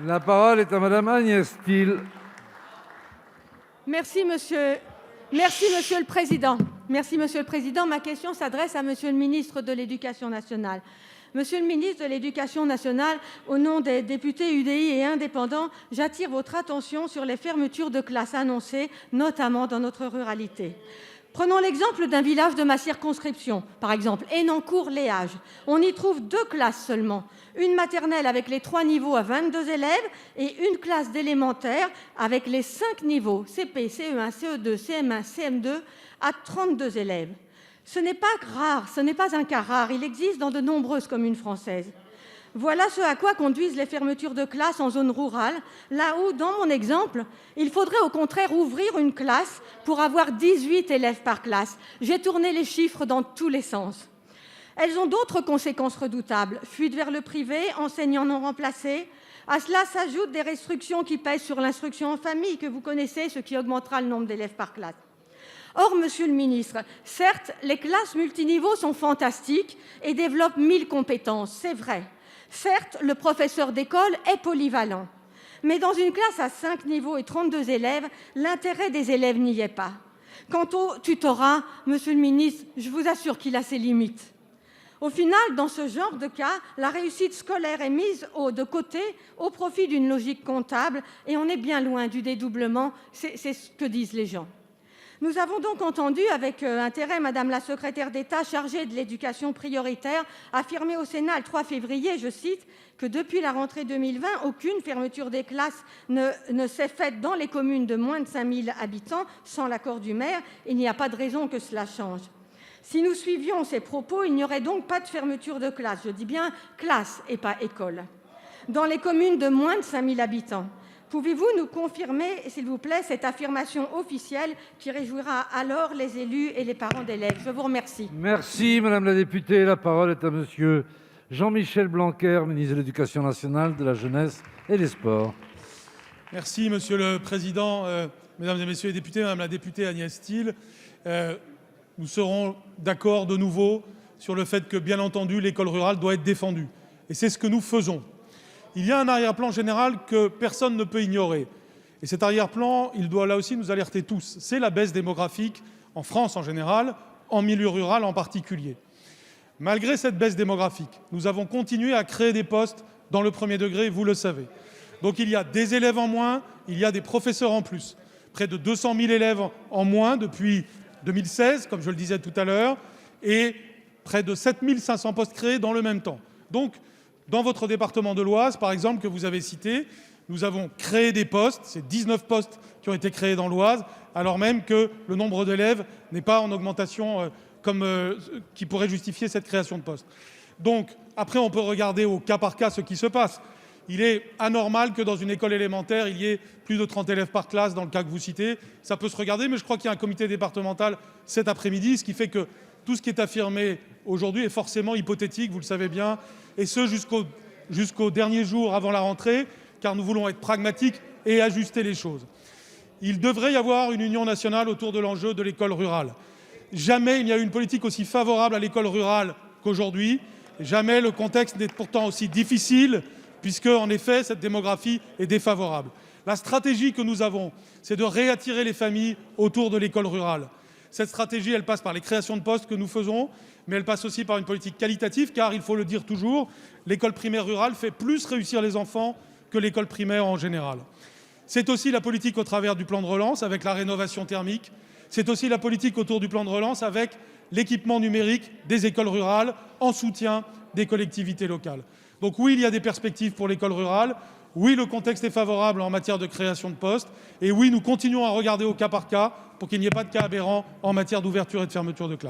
La parole est à Madame Agnès Thiel. Merci, monsieur le président. Ma question s'adresse à Monsieur le ministre de l'Éducation nationale. Monsieur le ministre de l'Éducation nationale, au nom des députés UDI et indépendants, j'attire votre attention sur les fermetures de classes annoncées, notamment dans notre ruralité. Prenons l'exemple d'un village de ma circonscription, par exemple Henencourt-Léage. On y trouve 2 classes seulement, une maternelle avec les 3 niveaux à 22 élèves et une classe d'élémentaire avec les 5 niveaux CP, CE1, CE2, CM1, CM2 à 32 élèves. Ce n'est pas rare, ce n'est pas un cas rare, il existe dans de nombreuses communes françaises. Voilà ce à quoi conduisent les fermetures de classes en zone rurale, là où, dans mon exemple, il faudrait au contraire ouvrir une classe pour avoir 18 élèves par classe. J'ai tourné les chiffres dans tous les sens. Elles ont d'autres conséquences redoutables. Fuite vers le privé, enseignants non remplacés. À cela s'ajoutent des restrictions qui pèsent sur l'instruction en famille, que vous connaissez, ce qui augmentera le nombre d'élèves par classe. Or, monsieur le ministre, certes, les classes multiniveaux sont fantastiques et développent 1000 compétences, c'est vrai. Certes, le professeur d'école est polyvalent. Mais dans une classe à 5 niveaux et 32 élèves, l'intérêt des élèves n'y est pas. Quant au tutorat, monsieur le ministre, je vous assure qu'il a ses limites. Au final, dans ce genre de cas, la réussite scolaire est mise de côté au profit d'une logique comptable et on est bien loin du dédoublement, c'est ce que disent les gens. Nous avons donc entendu avec intérêt Madame la secrétaire d'État chargée de l'éducation prioritaire affirmer au Sénat le 3 février, je cite, que depuis la rentrée 2020, aucune fermeture des classes ne s'est faite dans les communes de moins de 5000 habitants sans l'accord du maire. Il n'y a pas de raison que cela change. Si nous suivions ces propos, il n'y aurait donc pas de fermeture de classe. Je dis bien classe et pas école. Dans les communes de moins de 5000 habitants. Pouvez-vous nous confirmer, s'il vous plaît, cette affirmation officielle qui réjouira alors les élus et les parents d'élèves? Je vous remercie. Merci, Madame la députée. La parole est à Monsieur Jean-Michel Blanquer, ministre de l'Éducation nationale, de la jeunesse et des sports. Merci, Monsieur le Président. Mesdames et Messieurs les députés, Madame la députée Agnès Thiel, nous serons d'accord de nouveau sur le fait que, bien entendu, l'école rurale doit être défendue. Et c'est ce que nous faisons. Il y a un arrière-plan général que personne ne peut ignorer. Et cet arrière-plan, il doit là aussi nous alerter tous. C'est la baisse démographique en France en général, en milieu rural en particulier. Malgré cette baisse démographique, nous avons continué à créer des postes dans le premier degré, vous le savez. Donc il y a des élèves en moins, il y a des professeurs en plus. Près de 200 000 élèves en moins depuis 2016, comme je le disais tout à l'heure, et près de 7 500 postes créés dans le même temps. Donc, dans votre département de l'Oise, par exemple, que vous avez cité, nous avons créé des postes, c'est 19 postes qui ont été créés dans l'Oise, alors même que le nombre d'élèves n'est pas en augmentation qui pourrait justifier cette création de postes. Donc, après, on peut regarder au cas par cas ce qui se passe. Il est anormal que dans une école élémentaire, il y ait plus de 30 élèves par classe, dans le cas que vous citez. Ça peut se regarder, mais je crois qu'il y a un comité départemental cet après-midi, ce qui fait que tout ce qui est affirmé aujourd'hui est forcément hypothétique, vous le savez bien, et ce jusqu'au dernier jour avant la rentrée, car nous voulons être pragmatiques et ajuster les choses. Il devrait y avoir une union nationale autour de l'enjeu de l'école rurale. Jamais il n'y a eu une politique aussi favorable à l'école rurale qu'aujourd'hui. Jamais le contexte n'est pourtant aussi difficile, puisque, en effet, cette démographie est défavorable. La stratégie que nous avons, c'est de réattirer les familles autour de l'école rurale. Cette stratégie, elle passe par les créations de postes que nous faisons, mais elle passe aussi par une politique qualitative, car, il faut le dire toujours, l'école primaire rurale fait plus réussir les enfants que l'école primaire en général. C'est aussi la politique au travers du plan de relance, avec la rénovation thermique. C'est aussi la politique autour du plan de relance, avec l'équipement numérique des écoles rurales, en soutien des collectivités locales. Donc oui, il y a des perspectives pour l'école rurale. Oui, le contexte est favorable en matière de création de postes. Et oui, nous continuons à regarder au cas par cas pour qu'il n'y ait pas de cas aberrants en matière d'ouverture et de fermeture de classes.